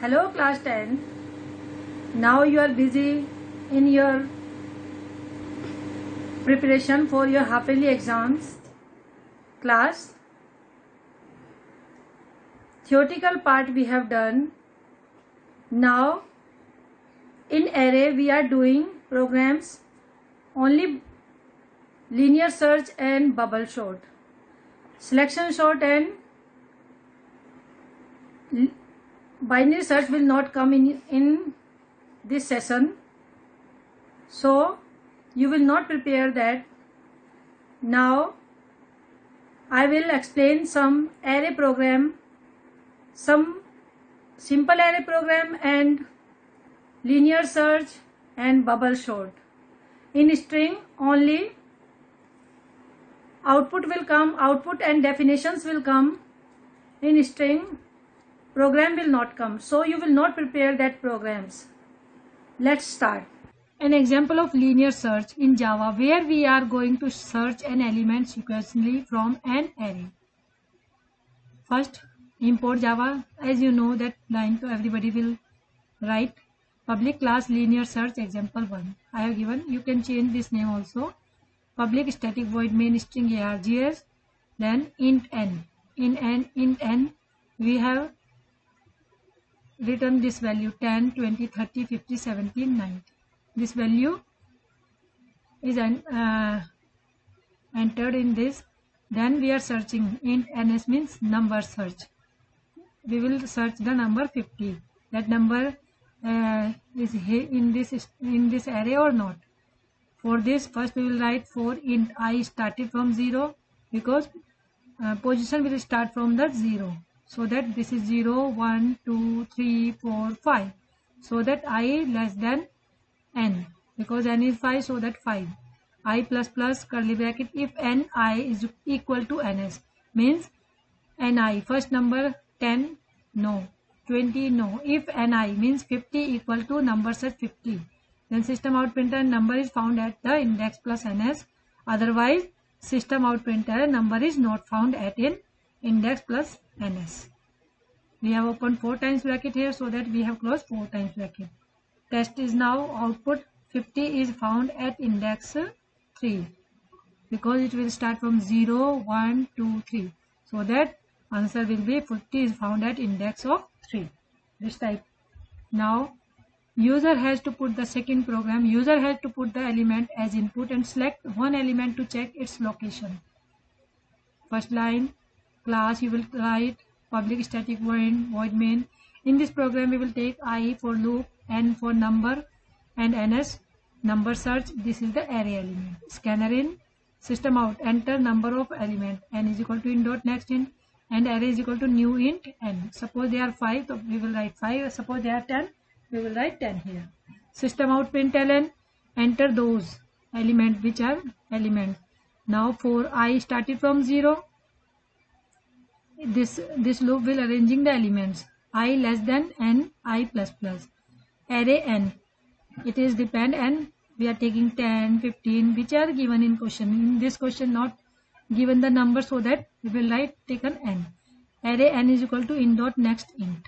Hello class 10. Now you are busy in your preparation for your half-yearly exams. Class, theoretical part we have done. Now in array we are doing programs only linear search and bubble sort, selection sort and binary search will not come in this session, so you will not prepare that. Now I will explain some array program, some simple array program and linear search and bubble sort. In string only output will come, output and definitions will come. In string program will not come, so you will not prepare that programs. Let's start. An example of linear search in Java, where we are going to search an element sequentially from an array. First, import Java. As you know that line, so everybody will write public class linear search example 1. I have given, you can change this name also. Public static void main string args, then int n. In int n we have written this value 10, 20, 30, 50, 70, 90. This value is entered in this. Then we are searching. Int ns means number search. We will search the number 50. That number is here in this array or not. For this, first we will write for int I started from 0, because position will start from the 0. So that this is 0, 1, 2, 3, 4, 5. So that I less than n, because n is 5, so that 5. I plus plus curly bracket, if ni is equal to ns, means ni first number 10 no, 20 no. If ni means 50 equal to number set 50, then system out printer number is found at the index plus ns. Otherwise system out printer number is not found at in index plus ns. We have opened 4 times bracket here, so that we have closed 4 times bracket. Test is now output 50 is found at index 3, because it will start from 0, 1, 2, 3. So that answer will be 50 is found at index of 3. This type. Now user has to put the second program. User has to put the element as input and select one element to check its location. First line, class you will write public static void main. In this program we will take I for loop, n for number and ns number search. This is the array element. Scanner in, system out, enter number of element, n is equal to int dot next int, and array is equal to new int n. Suppose they are 5, so we will write 5. Suppose they are 10, we will write 10 here. System out println, enter those element which are elements. Now for I started from 0, this loop will arranging the elements I less than n, I plus plus. Array n, it is depend n, we are taking 10, 15 which are given in question. In this question not given the number, so that we will write taken n. Array n is equal to int dot next int.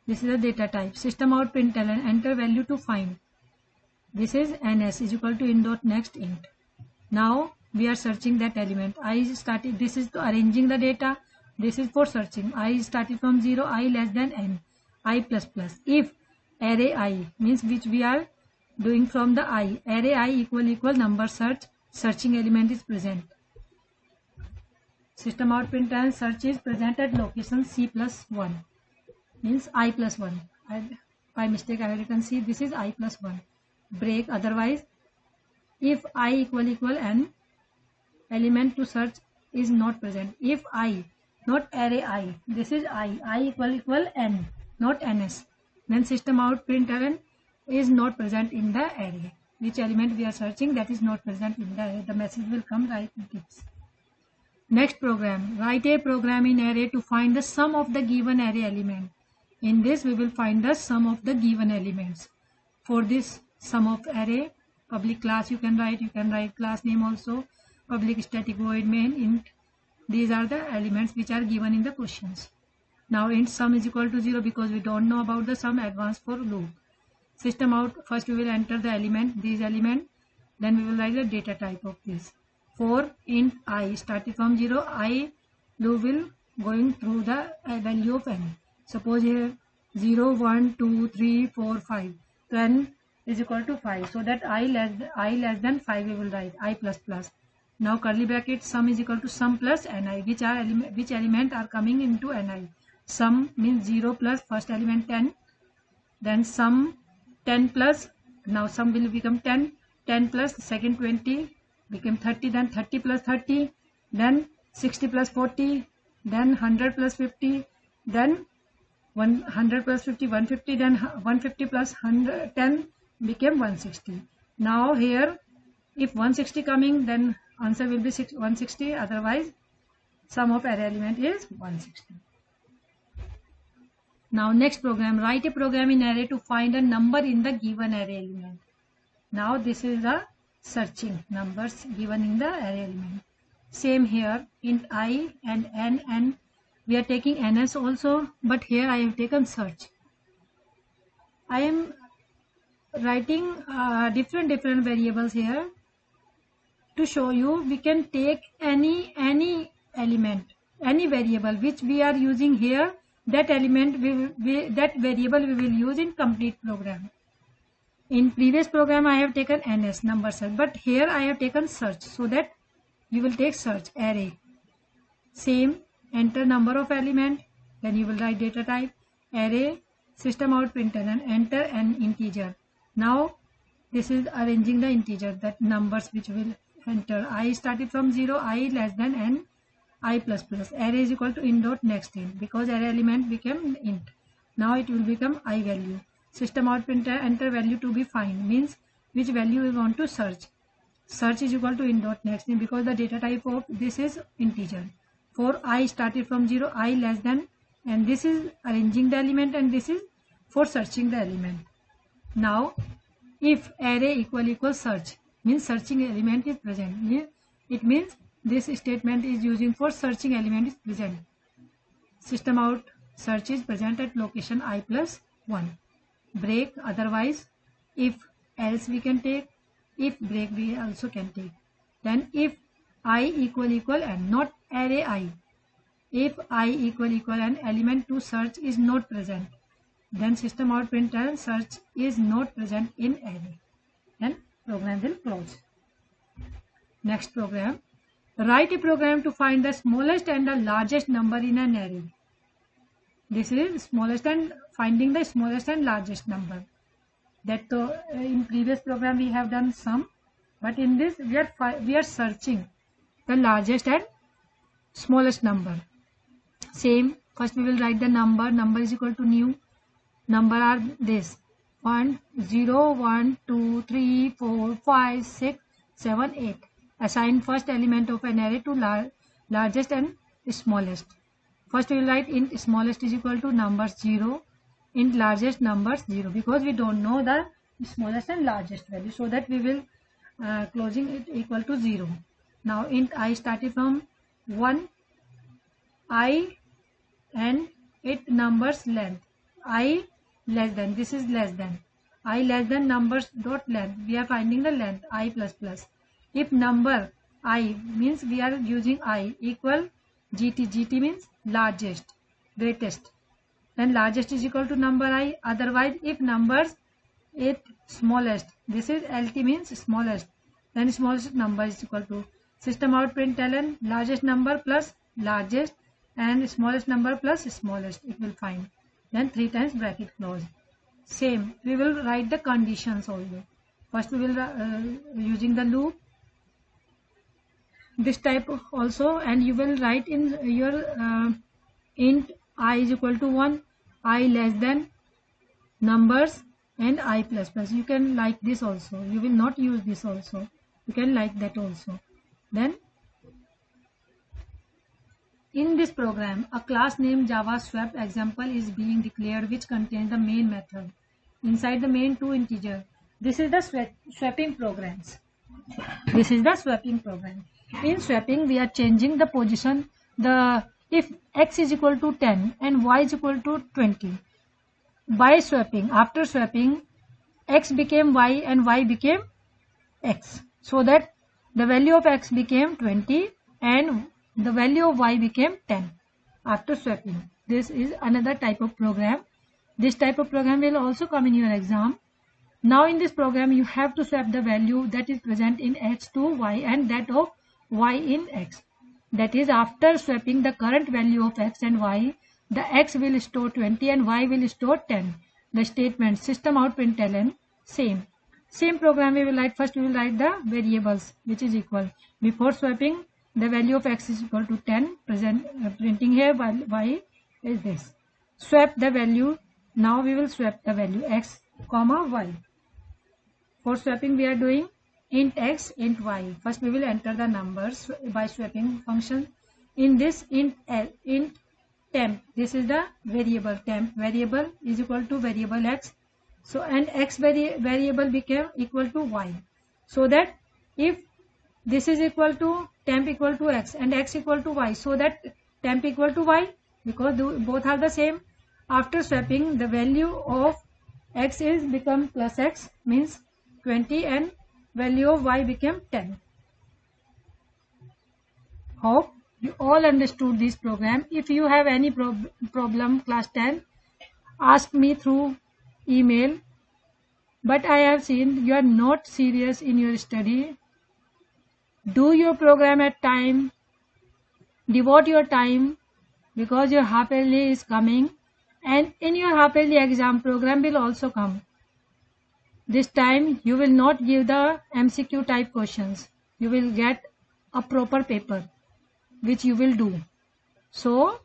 This is the data type. System out println, enter value to find. This is ns is equal to int dot next int. Now we are searching that element. I started, this is to arranging the data. This is for searching. I started from 0, I less than n, I plus plus. If array I means which we are doing from the I, array I equal number search, searching element is present. System out println search is present at location c plus 1, means I plus 1. By mistake I have written c, this is I plus 1. Break, otherwise if I equal n, element to search is not present. If I, not array I, this is I equal n, not ns, then system out println is not present in the array. Which element we are searching, that is not present in the array. The message will come right with this. Next program, write a program in array to find the sum of the given array element. In this we will find the sum of the given elements. For this sum of array, public class you can write class name also, public static void main int. These are the elements which are given in the questions. Now int sum is equal to 0 because we don't know about the sum. Advanced for loop. System out, first we will enter the element, these element, then we will write the data type of this. For int I starting from 0, I loop will going through the value of n. Suppose here 0, 1, 2, 3, 4, 5. So n is equal to 5. So that I less than 5 we will write I plus plus. Now curly bracket sum is equal to sum plus ni. Which element are coming into ni? Sum means 0 plus first element 10. Then sum 10 plus, now sum will become 10. 10 plus second 20 became 30. Then 30 plus 30. Then 60 plus 40. Then 100 plus 50. Then 100 plus 50, 150. Then 150 plus 110 became 160. Now here if 160 coming, then answer will be 160. Otherwise sum of array element is 160. Now next program, write a program in array to find a number in the given array element. Now this is the searching numbers given in the array element. Same here, int I and n, and we are taking ns also, but here I have taken search. I am writing different variables here to show you we can take any element, any variable which we are using here. That element that variable we will use in complete program. In previous program I have taken ns number search, but here I have taken search, so that you will take search array. Same, enter number of element, then you will write data type array, system out println and enter an integer. Now this is arranging the integer, that numbers which will enter. I started from 0, I less than n, I plus plus. Array is equal to int dot next int, because array element became int. Now it will become I value. System out println enter value to be find, means which value we want to search. Search is equal to int dot next int, because the data type of this is integer. For I started from 0, I less than, and this is arranging the element, and this is for searching the element. Now if array equal search, means searching element is present. It means this statement is using for searching element is present. System out search is present at location I plus 1. Break, otherwise if else we can take, if break we also can take. Then if I equal n, not array I. If I equal n, element to search is not present, then system out println search is not present in array, then program will close. Next program, write a program to find the smallest and the largest number in an array. This is smallest and finding the smallest and largest number. That in previous program we have done sum, but in this we are searching the largest and smallest number. Same, first we will write the number. Number is equal to new. Number are this 1, 0, 1, 2, 3, 4, 5, 6, 7, 8. Assign first element of an array to largest and smallest. First we will write int smallest is equal to number 0, int largest numbers 0, because we don't know the smallest and largest value, so that we will closing it equal to 0. Now int I started from 1, I and it numbers length, I less than, this is less than, I less than numbers dot length, we are finding the length I plus plus. If number I means we are using I equal GT means largest, greatest, then largest is equal to number I. Otherwise if numbers it smallest, this is LT means smallest, then smallest number is equal to system out println largest number plus largest and smallest number plus smallest, it will find, then 3 times bracket close. Same, we will write the conditions also. First we will using the loop, this type also, and you will write in your int I is equal to 1, I less than numbers and I plus plus. You can like this also, you will not use this also, you can like that also. Then in this program a class named Java Swap example is being declared, which contains the main method. Inside the main 2 integer. This is the swapping programs. This is the swapping program. In swapping we are changing the position, the if x is equal to 10 and y is equal to 20, by swapping, after swapping, x became y and y became x, so that the value of x became 20 and the value of y became 10 after swapping. This is another type of program. This type of program will also come in your exam. Now in this program you have to swap the value that is present in x to y and that of y in x. That is, after swapping the current value of x and y, the x will store 20 and y will store 10. The statement system out println same program we will write. First we will write the variables which is equal. Before swapping, the value of x is equal to 10, printing here, while y is this. Swap the value. Now we will swap the value x comma y. For swapping we are doing int x, int y. First we will enter the numbers by swapping function. In this int temp, this is the variable temp. Variable is equal to variable x. So and x variable became equal to y. So that if this is equal to temp equal to x and x equal to y, so that temp equal to y, because both are the same. After swapping, the value of x is become plus x, means 20, and value of y became 10. Hope you all understood this program. If you have any problem class 10, ask me through email. But I have seen you are not serious in your study. Do your program at time. Devote your time, because your half yearly is coming, and in your half yearly exam program will also come. This time you will not give the MCQ type questions. You will get a proper paper which you will do. So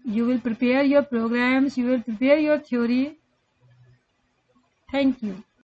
you will prepare your programs, you will prepare your theory. Thank you.